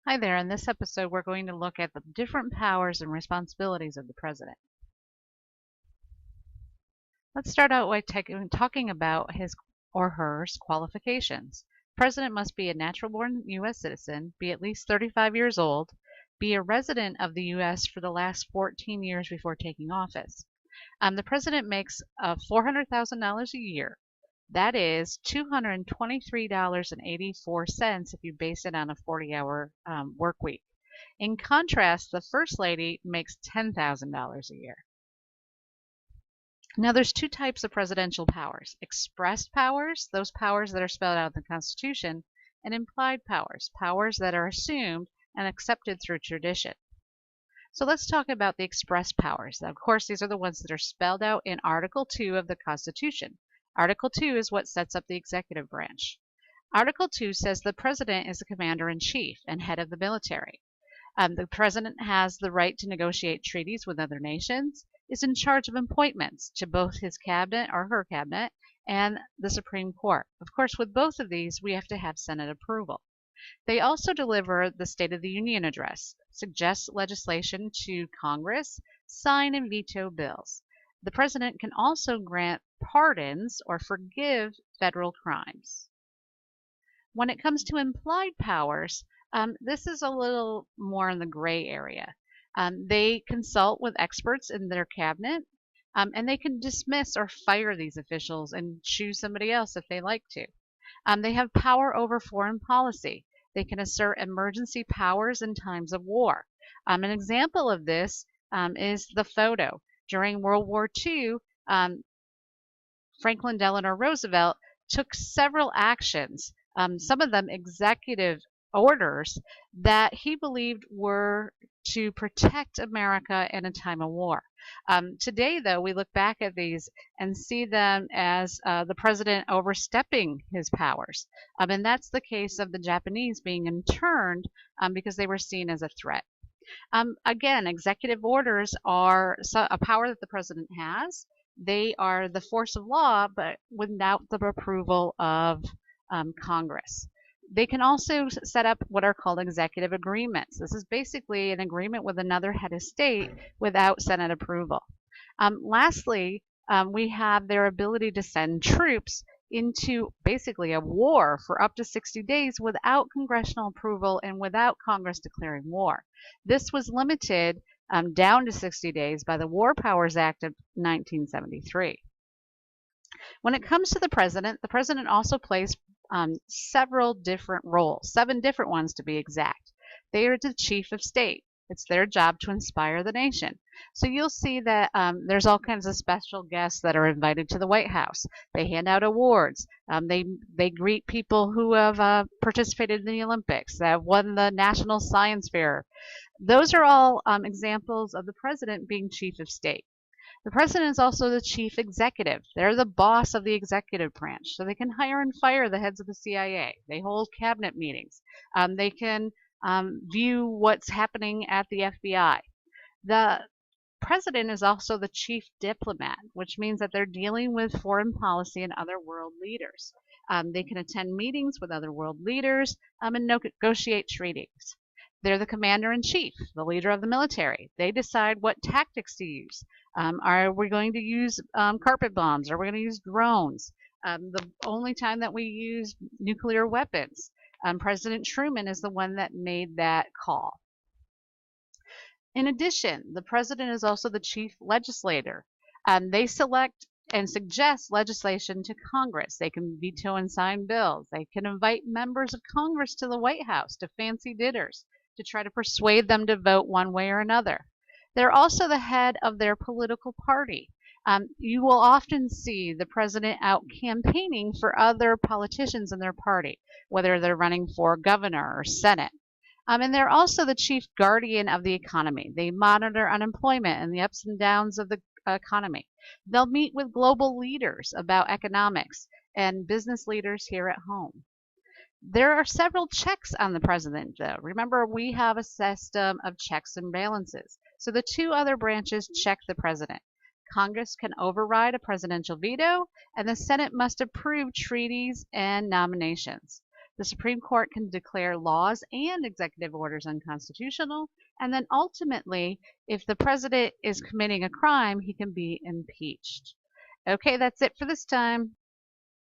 Hi there. In this episode, we're going to look at the different powers and responsibilities of the president. Let's start out by talking about his or her qualifications. President must be a natural-born U.S. citizen, be at least 35 years old, be a resident of the U.S. for the last 14 years before taking office. The president makes $400,000 a year. That is $223.84 if you base it on a 40-hour work week. In contrast, the First Lady makes $10,000 a year. Now, there's two types of presidential powers: expressed powers, those powers that are spelled out in the Constitution, and implied powers, powers that are assumed and accepted through tradition. So let's talk about the expressed powers. Now, of course, these are the ones that are spelled out in Article 2 of the Constitution. Article 2 is what sets up the executive branch. Article 2 says the president is the commander-in-chief and head of the military. The president has the right to negotiate treaties with other nations, is in charge of appointments to both his cabinet or her cabinet and the Supreme Court. Of course, with both of these, we have to have Senate approval. They also deliver the State of the Union address, suggest legislation to Congress, sign and veto bills. The president can also grant pardons or forgive federal crimes. When it comes to implied powers, this is a little more in the gray area. They consult with experts in their cabinet, and they can dismiss or fire these officials and choose somebody else if they like to. They have power over foreign policy. They can assert emergency powers in times of war. An example of this is the photo. During World War II, Franklin Delano Roosevelt took several actions, some of them executive orders, that he believed were to protect America in a time of war. Today, though, we look back at these and see them as the president overstepping his powers. And that's the case of the Japanese being interned because they were seen as a threat. Again, executive orders are a power that the president has. They are the force of law, but without the approval of Congress. They can also set up what are called executive agreements. This is basically an agreement with another head of state without Senate approval. Lastly, we have their ability to send troops into basically a war for up to 60 days without congressional approval and without Congress declaring war. This was limited down to 60 days by the War Powers Act of 1973. When it comes to the president also plays several different roles, 7 different ones to be exact. They are the chief of state. It's their job to inspire the nation. So you'll see that there's all kinds of special guests that are invited to the White House. They hand out awards. They greet people who have participated in the Olympics, that have won the National Science Fair. Those are all examples of the president being chief of state. The president is also the chief executive. They're the boss of the executive branch. So they can hire and fire the heads of the CIA. They hold cabinet meetings. They can view what's happening at the FBI. The president is also the chief diplomat, which means that they're dealing with foreign policy and other world leaders. They can attend meetings with other world leaders and negotiate treaties. They're the commander-in-chief, the leader of the military. They decide what tactics to use. Are we going to use carpet bombs? Are we going to use drones? The only time that we use nuclear weapons. President Truman is the one that made that call. In addition, the president is also the chief legislator. They select and suggest legislation to Congress. They can veto and sign bills. They can invite members of Congress to the White House to fancy dinners to try to persuade them to vote one way or another. They're also the head of their political party. You will often see the president out campaigning for other politicians in their party, whether they're running for governor or senate. And they're also the chief guardian of the economy. They monitor unemployment and the ups and downs of the economy. They'll meet with global leaders about economics and business leaders here at home. There are several checks on the president, though. Remember, we have a system of checks and balances. So the 2 other branches check the president. Congress can override a presidential veto, and the Senate must approve treaties and nominations. The Supreme Court can declare laws and executive orders unconstitutional, and then ultimately, if the president is committing a crime, he can be impeached. Okay, that's it for this time.